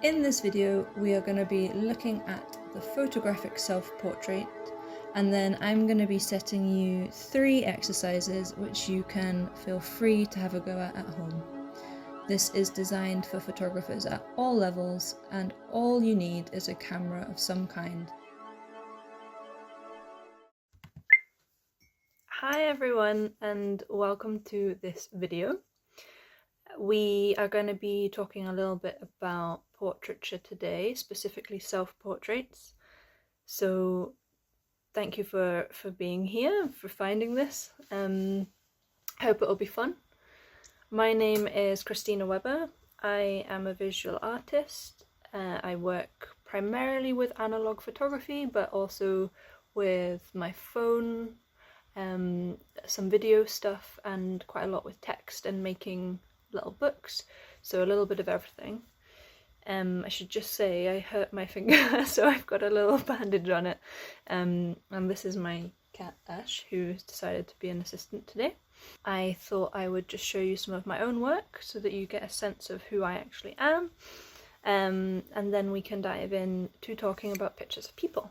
In this video, we are going to be looking at the photographic self-portrait, and then I'm going to be setting you 3 exercises which you can feel free to have a go at home. This is designed for photographers at all levels, and all you need is a camera of some kind. Hi everyone, and welcome to this video. We are going to be talking a little bit about portraiture today, specifically self-portraits. So thank you for being here, for finding this. I hope it'll be fun. My name is Christina Webber. I am a visual artist. I work primarily with analog photography, but also with my phone, some video stuff, and quite a lot with text and making little books, so a little bit of everything. I should just say I hurt my finger, so I've got a little bandage on it, and this is my cat Ash, who's decided to be an assistant today. I thought I would just show you some of my own work so that you get a sense of who I actually am, and then we can dive in to talking about pictures of people.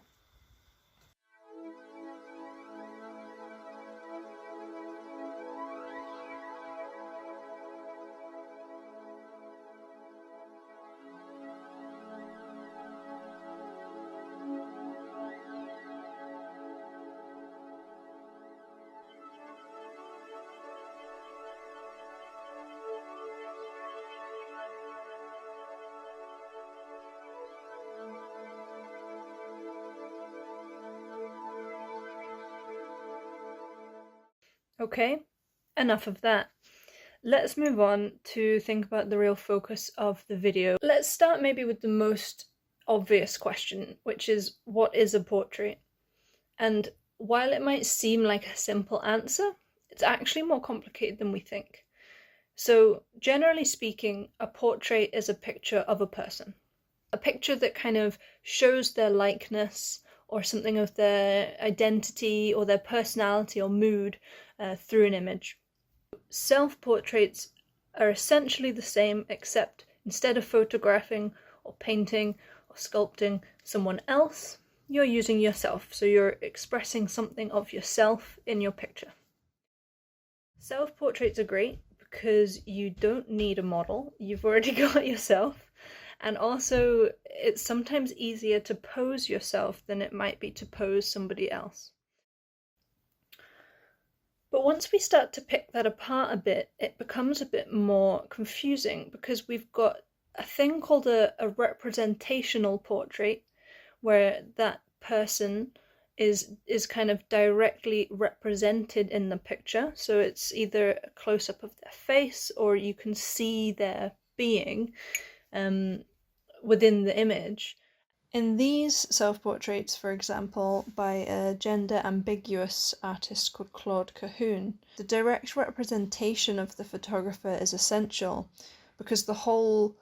Okay, enough of that. Let's move on to think about the real focus of the video. Let's start maybe with the most obvious question, which is, what is a portrait? And while it might seem like a simple answer, it's actually more complicated than we think. So generally speaking, a portrait is a picture of a person. A picture that kind of shows their likeness or something of their identity or their personality or mood through an image. Self-portraits are essentially the same, except instead of photographing or painting or sculpting someone else, you're using yourself, so you're expressing something of yourself in your picture. Self-portraits are great because you don't need a model, you've already got yourself, and also it's sometimes easier to pose yourself than it might be to pose somebody else. But once we start to pick that apart a bit, it becomes a bit more confusing, because we've got a thing called a representational portrait, where that person is kind of directly represented in the picture. So it's either a close-up of their face, or you can see their being within the image. In these self-portraits, for example, by a gender-ambiguous artist called Claude Cahun, the direct representation of the photographer is essential, because the whole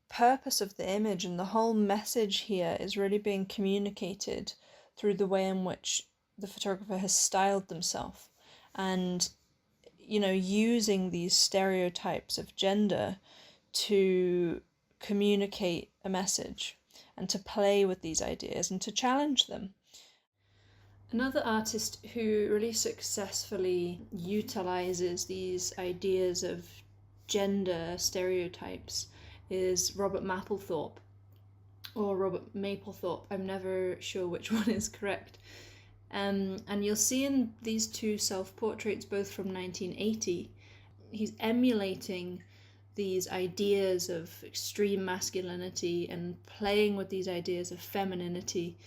purpose of the image and the whole message here is really being communicated through the way in which the photographer has styled themselves, and, you know, using these stereotypes of gender to communicate a message and to play with these ideas and to challenge them. Another artist who really successfully utilizes these ideas of gender stereotypes is Robert Mapplethorpe, or Robert Mapplethorpe. I'm never sure which one is correct. And you'll see in these 2 self-portraits, both from 1980, he's emulating these ideas of extreme masculinity and playing with these ideas of femininity,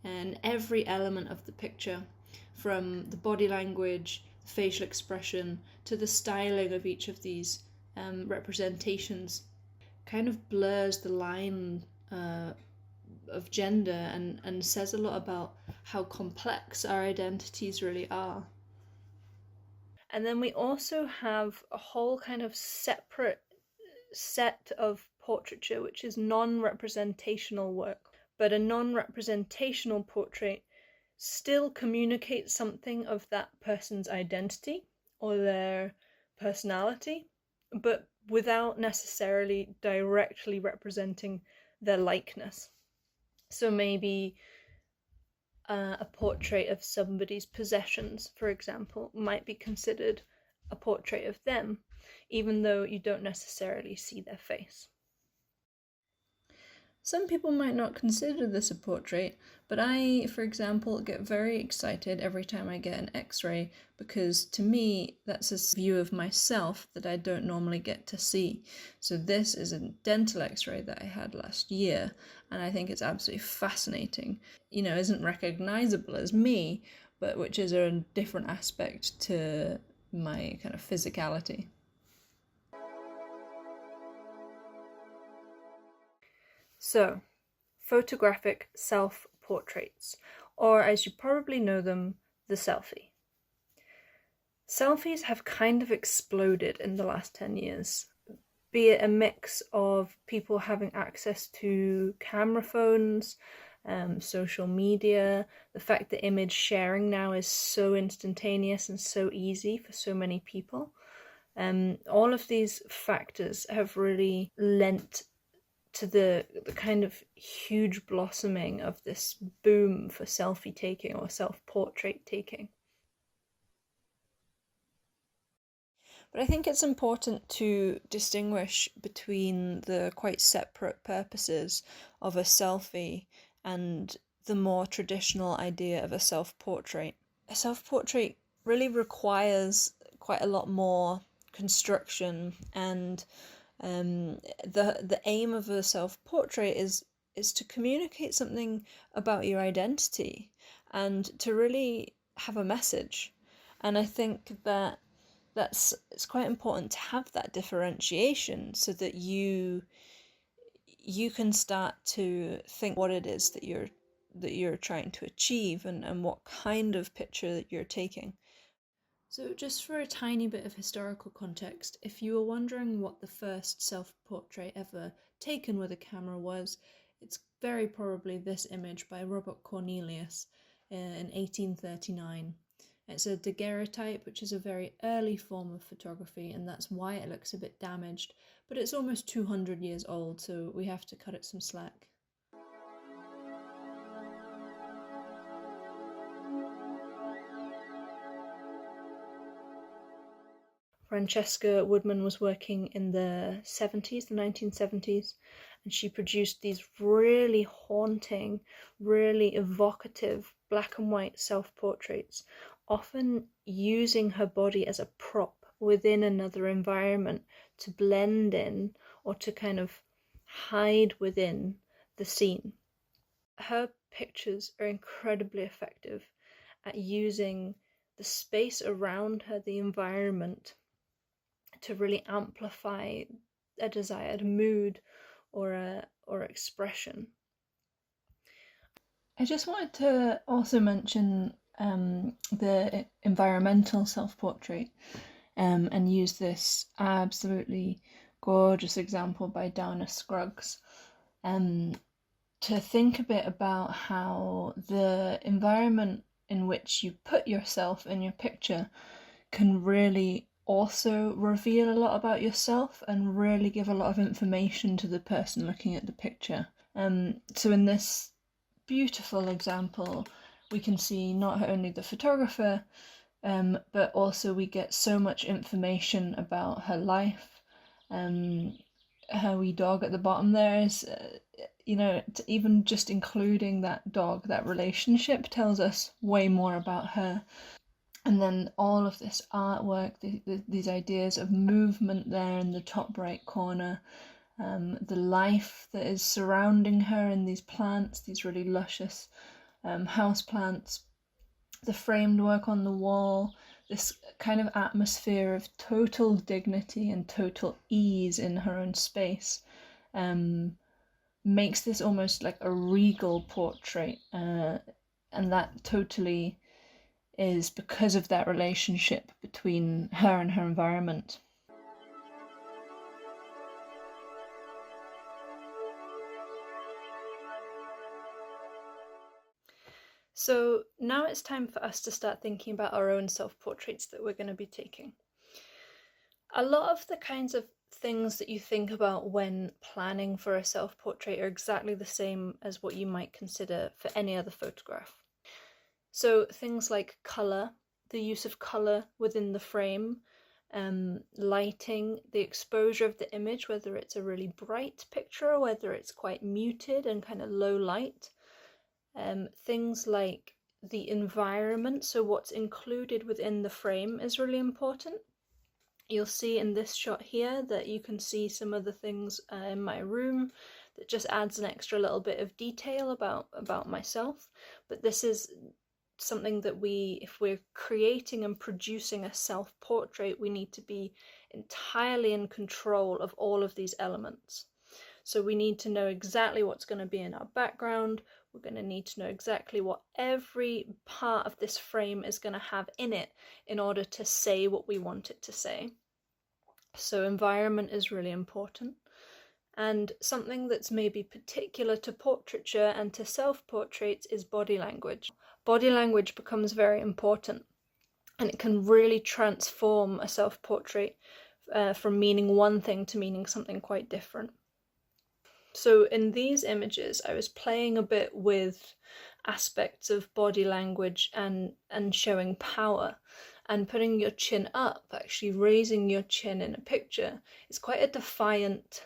and every element of the picture, from the body language, the facial expression, to the styling of each of these representations, kind of blurs the line of gender and says a lot about how complex our identities really are. And then we also have a whole kind of separate set of portraiture which is non-representational work. But a non-representational portrait still communicates something of that person's identity or their personality, but without necessarily directly representing their likeness. So maybe a portrait of somebody's possessions, for example, might be considered a portrait of them, even though you don't necessarily see their face. Some people might not consider this a portrait, but I, for example, get very excited every time I get an X-ray, because to me that's a view of myself that I don't normally get to see. So this is a dental X-ray that I had last year, and I think it's absolutely fascinating. Isn't recognizable as me, but which is a different aspect to my kind of physicality. So, photographic self-portraits, or as you probably know them, the selfie. Selfies have kind of exploded in the last 10 years, be it a mix of people having access to camera phones, social media, the fact that image sharing now is so instantaneous and so easy for so many people. All of these factors have really lent to the kind of huge blossoming of this boom for selfie taking or self-portrait taking. But I think it's important to distinguish between the quite separate purposes of a selfie and the more traditional idea of a self-portrait. A self-portrait really requires quite a lot more construction, and the aim of a self-portrait is to communicate something about your identity and to really have a message. And I think that it's quite important to have that differentiation so that you can start to think what it is that you're trying to achieve, and what kind of picture that you're taking. So just for a tiny bit of historical context, if you were wondering what the first self-portrait ever taken with a camera was, it's very probably this image by Robert Cornelius in 1839. It's a daguerreotype, which is a very early form of photography, and that's why it looks a bit damaged, but it's almost 200 years old, so we have to cut it some slack. Francesca Woodman was working in the 70s, the 1970s, and she produced these really haunting, really evocative black and white self-portraits, often using her body as a prop within another environment to blend in or to kind of hide within the scene. Her pictures are incredibly effective at using the space around her, the environment, to really amplify a desired mood or expression. I just wanted to also mention the environmental self-portrait, and use this absolutely gorgeous example by Downer Scruggs, to think a bit about how the environment in which you put yourself in your picture can really also reveal a lot about yourself and really give a lot of information to the person looking at the picture. So in this beautiful example, we can see not only the photographer, but also we get so much information about her life. Her wee dog at the bottom there is, even just including that dog, that relationship tells us way more about her. And then all of this artwork, these ideas of movement there in the top right corner, the life that is surrounding her in these plants, these really luscious house plants, the framed work on the wall, this kind of atmosphere of total dignity and total ease in her own space, makes this almost like a regal portrait, and that totally is because of that relationship between her and her environment. So now it's time for us to start thinking about our own self-portraits that we're going to be taking. A lot of the kinds of things that you think about when planning for a self-portrait are exactly the same as what you might consider for any other photograph. So things like colour, the use of colour within the frame, lighting, the exposure of the image, whether it's a really bright picture or whether it's quite muted and kind of low light. Things like the environment, so what's included within the frame is really important. You'll see in this shot here that you can see some of the things in my room that just adds an extra little bit of detail about myself. But this is something that if we're creating and producing a self-portrait, we need to be entirely in control of all of these elements. So we need to know exactly what's going to be in our background. We're going to need to know exactly what every part of this frame is going to have in it in order to say what we want it to say. So environment is really important. And something that's maybe particular to portraiture and to self-portraits is body language. Body language becomes very important, and it can really transform a self-portrait from meaning one thing to meaning something quite different. So in these images, I was playing a bit with aspects of body language and showing power, and putting your chin up, actually raising your chin in a picture, is quite a defiant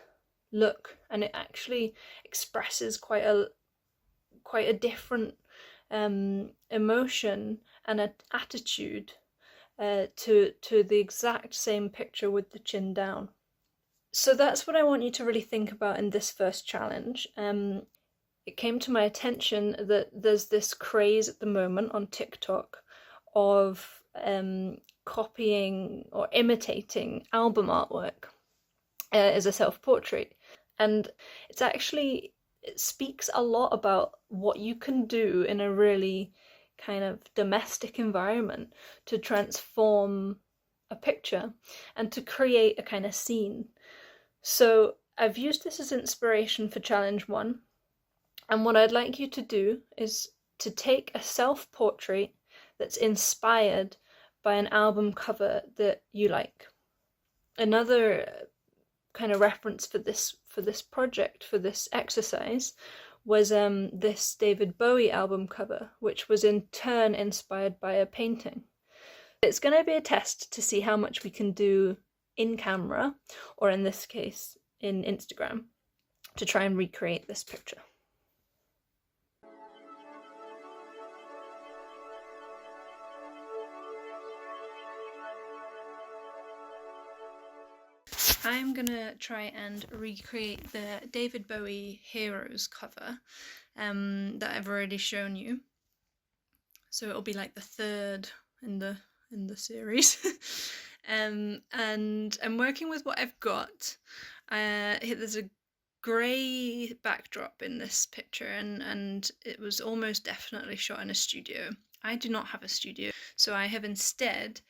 look, and it actually expresses quite a different emotion and an attitude to the exact same picture with the chin down. So that's what I want you to really think about in this first challenge. It came to my attention that there's this craze at the moment on TikTok of copying or imitating album artwork as a self-portrait. And it speaks a lot about what you can do in a really kind of domestic environment to transform a picture and to create a kind of scene. So I've used this as inspiration for challenge 1, and what I'd like you to do is to take a self-portrait that's inspired by an album cover that you like. Another kind of reference for this project, for this exercise, was this David Bowie album cover, which was in turn inspired by a painting. It's going to be a test to see how much we can do in camera, or in this case in Instagram, to try and recreate this picture. I'm gonna try and recreate the David Bowie Heroes cover that I've already shown you. So it'll be like the third in the series. And I'm working with what I've got. There's a grey backdrop in this picture, and it was almost definitely shot in a studio. I do not have a studio, so I have instead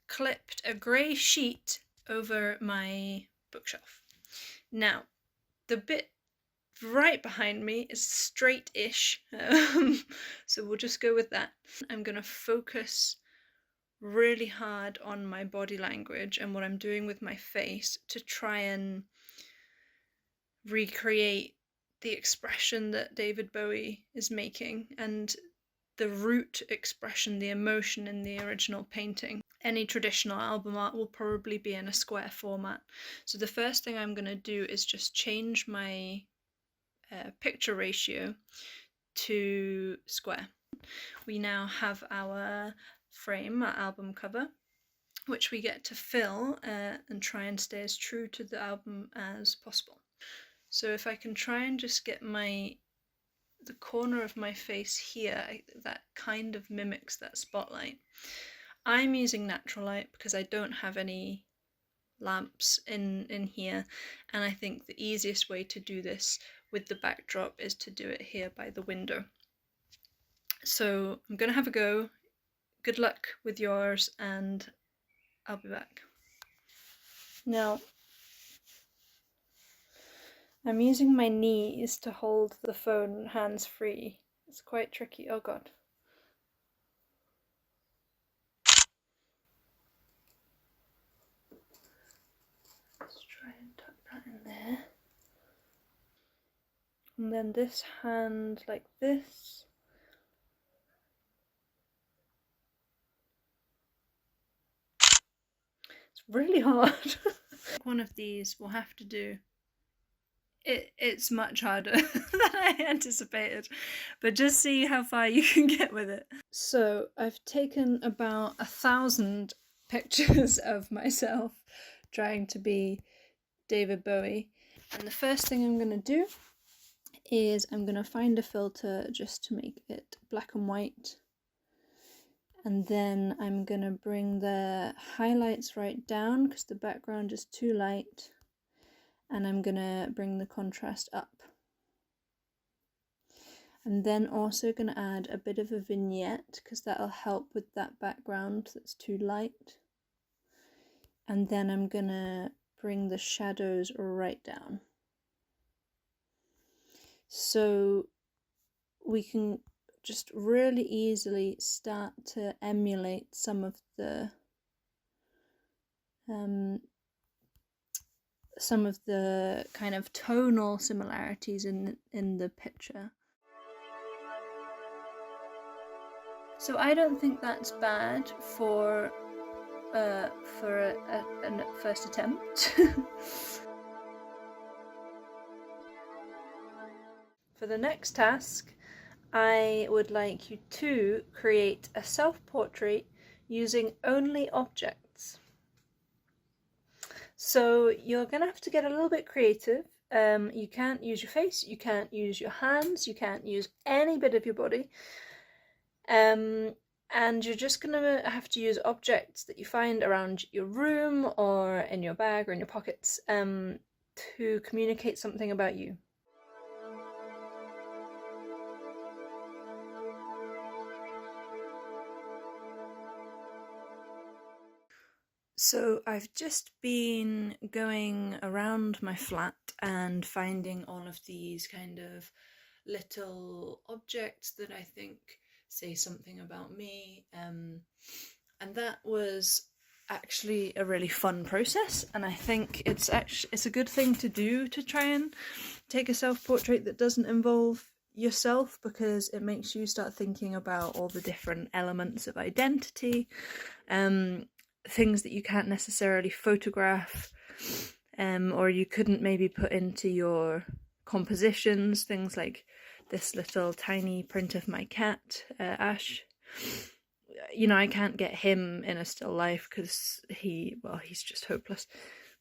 clipped a grey sheet over my bookshelf. Now, the bit right behind me is straight-ish, so we'll just go with that. I'm going to focus really hard on my body language and what I'm doing with my face to try and recreate the expression that David Bowie is making and the root expression, the emotion in the original painting. Any traditional album art will probably be in a square format. So the first thing I'm going to do is just change my picture ratio to square. We now have our frame, our album cover, which we get to fill and try and stay as true to the album as possible. So if I can try and just get the corner of my face here, that kind of mimics that spotlight. I'm using natural light because I don't have any lamps in here, and I think the easiest way to do this with the backdrop is to do it here by the window. So I'm gonna have a go. Good luck with yours, and I'll be back. Now, I'm using my knees to hold the phone hands free. It's quite tricky. Oh god. And then this hand like this. It's really hard. One of these will have to do. It's much harder than I anticipated, but just see how far you can get with it. So I've taken about 1,000 pictures of myself trying to be David Bowie, and the first thing I'm going to do is I'm going to find a filter just to make it black and white, and then I'm going to bring the highlights right down because the background is too light, and I'm going to bring the contrast up. I'm then also going to add a bit of a vignette because that'll help with that background that's too light. And then I'm going to bring the shadows right down. So we can just really easily start to emulate some of the kind of tonal similarities in the picture. So I don't think that's bad for a first attempt. For the next task, I would like you to create a self-portrait using only objects. So you're going to have to get a little bit creative. You can't use your face, you can't use your hands, you can't use any bit of your body. And you're just going to have to use objects that you find around your room or in your bag or in your pockets to communicate something about you. So I've just been going around my flat and finding all of these kind of little objects that I think say something about me, and that was actually a really fun process, and I think it's a good thing to do, to try and take a self-portrait that doesn't involve yourself, because it makes you start thinking about all the different elements of identity, things that you can't necessarily photograph, or you couldn't maybe put into your compositions, things like this little tiny print of my cat, Ash. You know, I can't get him in a still life because he's just hopeless.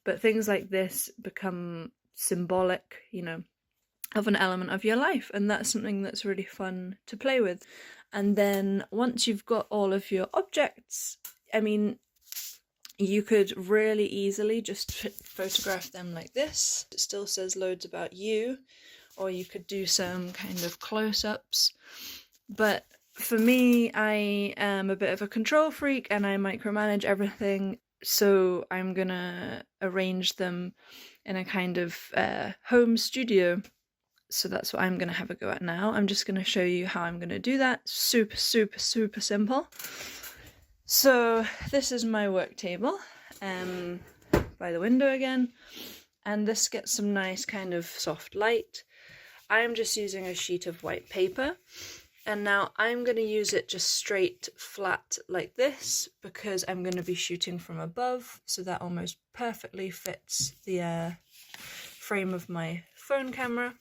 But things like this become symbolic, you know, of an element of your life, and that's something that's really fun to play with. And then once you've got all of your objects, I mean, you could really easily just photograph them like this. It still says loads about you, or you could do some kind of close-ups. But for me, I am a bit of a control freak and I micromanage everything, so I'm gonna arrange them in a kind of home studio. So that's what I'm gonna have a go at now. I'm just gonna show you how I'm gonna do that. Super, super, super simple. So this is my work table, by the window again, and this gets some nice kind of soft light. I'm just using a sheet of white paper, and now I'm going to use it just straight flat like this because I'm going to be shooting from above, so that almost perfectly fits the frame of my phone camera.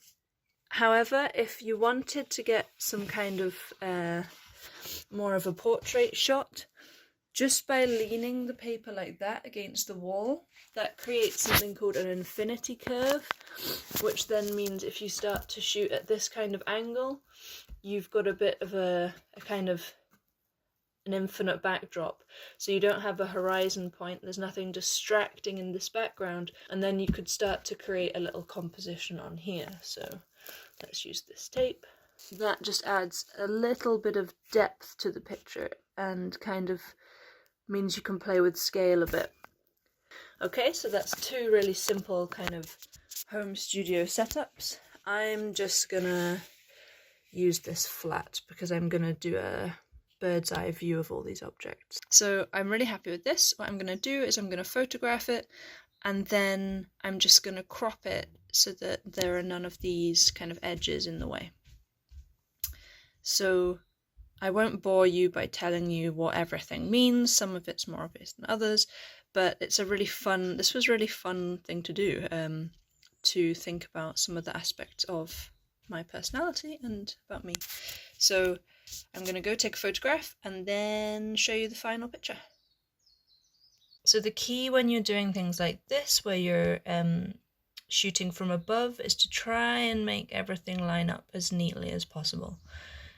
However, if you wanted to get some kind of more of a portrait shot, just by leaning the paper like that against the wall, that creates something called an infinity curve, which then means if you start to shoot at this kind of angle, you've got a bit of a kind of an infinite backdrop. So you don't have a horizon point, there's nothing distracting in this background, and then you could start to create a little composition on here. So let's use this tape. That just adds a little bit of depth to the picture and kind of means you can play with scale a bit. Okay, so that's two really simple kind of home studio setups. I'm just gonna use this flat because I'm gonna do a bird's eye view of all these objects. So I'm really happy with this. What I'm gonna do is I'm gonna photograph it, and then I'm just gonna crop it so that there are none of these kind of edges in the way. So I won't bore you by telling you what everything means. Some of it's more obvious than others, but it's a really fun, this was a really fun thing to do, to think about some of the aspects of my personality and about me. So I'm going to go take a photograph and then show you the final picture. So the key when you're doing things like this, where you're shooting from above, is to try and make everything line up as neatly as possible.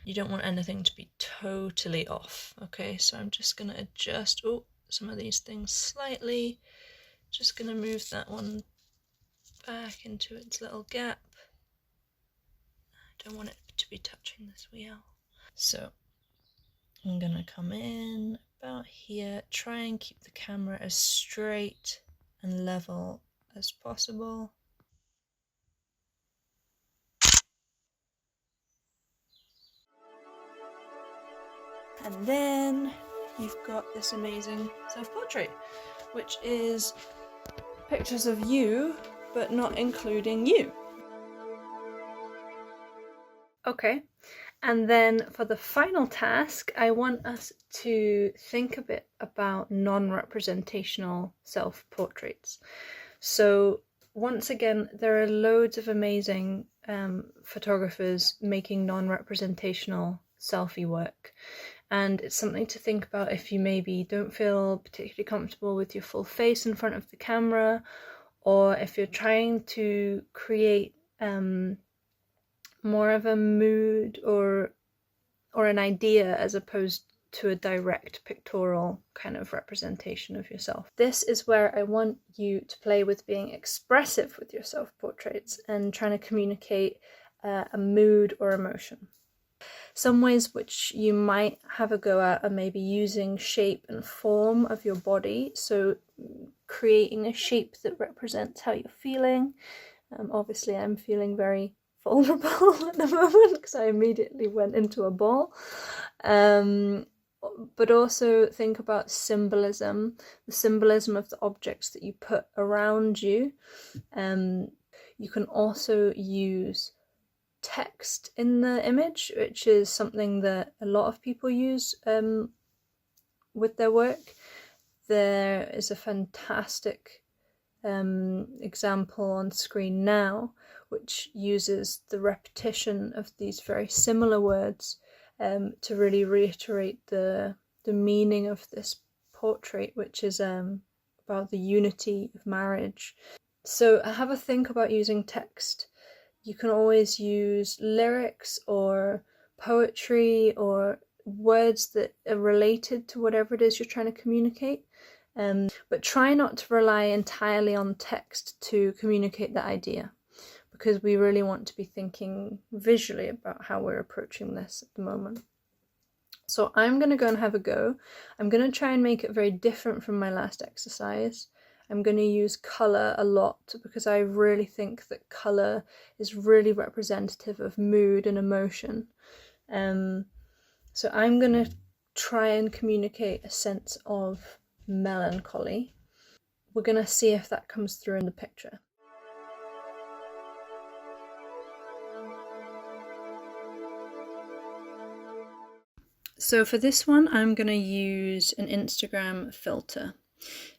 You don't want anything to be totally off, okay? So I'm just going to adjust some of these things slightly. Just going to move that one back into its little gap. I don't want it to be touching this wheel. So I'm going to come in about here, try and keep the camera as straight and level as possible. And then you've got this amazing self-portrait, which is pictures of you, but not including you. Okay, and then for the final task, I want us to think a bit about non-representational self-portraits. So once again, there are loads of amazing photographers making non-representational selfie work. And it's something to think about if you maybe don't feel particularly comfortable with your full face in front of the camera, or if you're trying to create more of a mood or an idea as opposed to a direct pictorial kind of representation of yourself. This is where I want you to play with being expressive with your self-portraits and trying to communicate a mood or emotion. Some ways which you might have a go at are maybe using shape and form of your body, so creating a shape that represents how you're feeling. Obviously I'm feeling very vulnerable at the moment because I immediately went into a ball. But also think about symbolism, the symbolism of the objects that you put around you. You can also use text in the image, which is something that a lot of people use with their work. There is a fantastic example on screen now, which uses the repetition of these very similar words to really reiterate the meaning of this portrait, which is about the unity of marriage. So have a think about using text. You can always use lyrics or poetry or words that are related to whatever it is you're trying to communicate. But try not to rely entirely on text to communicate the idea, because we really want to be thinking visually about how we're approaching this at the moment. So I'm going to go and have a go. I'm going to try and make it very different from my last exercise. I'm going to use colour a lot because I really think that colour is really representative of mood and emotion. So I'm going to try and communicate a sense of melancholy. We're going to see if that comes through in the picture. So for this one, I'm going to use an Instagram filter.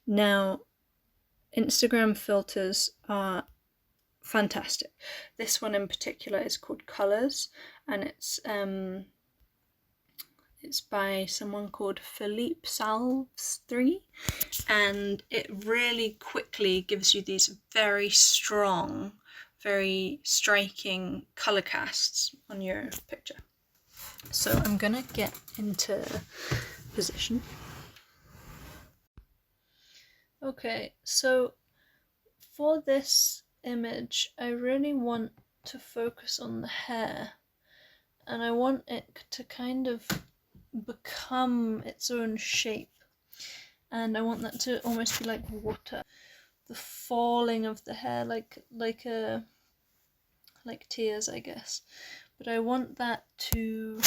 Now, Instagram filters are fantastic. This one in particular is called Colors, and it's by someone called Philippe Salves3, and it really quickly gives you these very strong, very striking color casts on your picture. So I'm gonna get into position. Okay, so for this image, I really want to focus on the hair, and I want it to kind of become its own shape, and I want that to almost be like water, the falling of the hair, like tears, I guess. But I want that to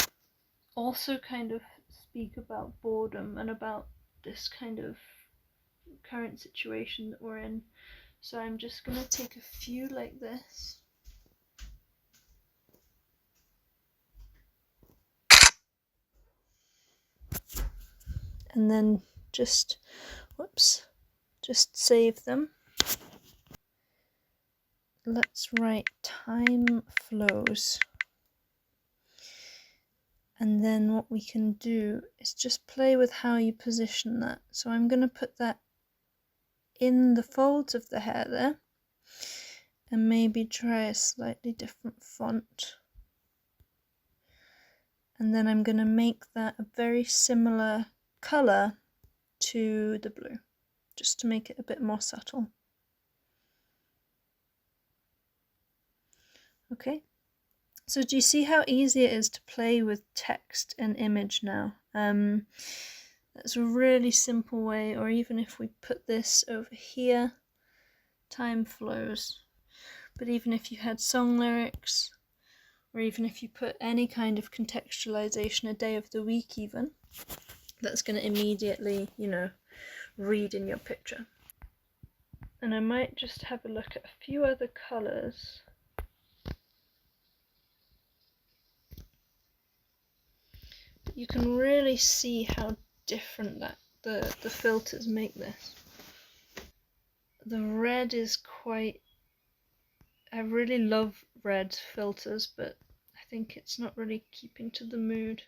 also kind of speak about boredom and about this kind of current situation that we're in. So I'm just going to take a few like this. And then just, whoops, just save them. Let's write time flows. And then what we can do is just play with how you position that. So I'm going to put that in the folds of the hair there, and maybe try a slightly different font. And then I'm going to make that a very similar colour to the blue, just to make it a bit more subtle. Okay, so do you see how easy it is to play with text and image now? That's a really simple way. Or even if we put this over here, time flows. But even if you had song lyrics, or even if you put any kind of contextualization, a day of the week even, that's going to immediately, you know, read in your picture. And I might just have a look at a few other colours. You can really see how different that the filters make this. The red is quite, I really love red filters, but I think it's not really keeping to the mood.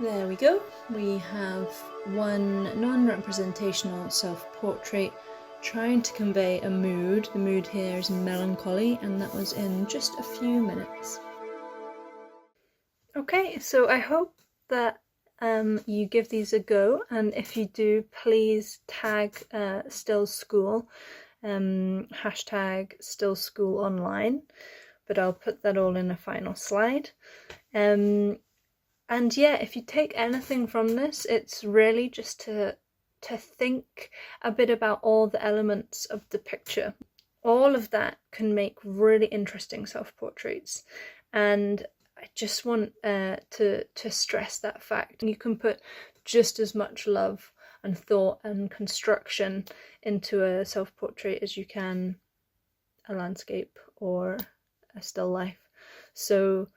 There we go. We have one non-representational self-portrait trying to convey a mood. The mood here is melancholy, and that was in just a few minutes. Okay, so I hope that you give these a go, and if you do, please tag Still School, hashtag Still School Online, but I'll put that all in a final slide. And yeah, if you take anything from this, it's really just to think a bit about all the elements of the picture. All of that can make really interesting self-portraits, and I just want to stress that fact. You can put just as much love and thought and construction into a self-portrait as you can a landscape or a still life. So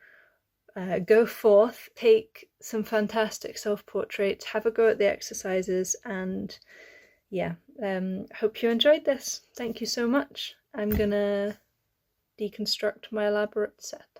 go forth, take some fantastic self-portraits, have a go at the exercises, and yeah, hope you enjoyed this. Thank you so much. I'm gonna deconstruct my elaborate set.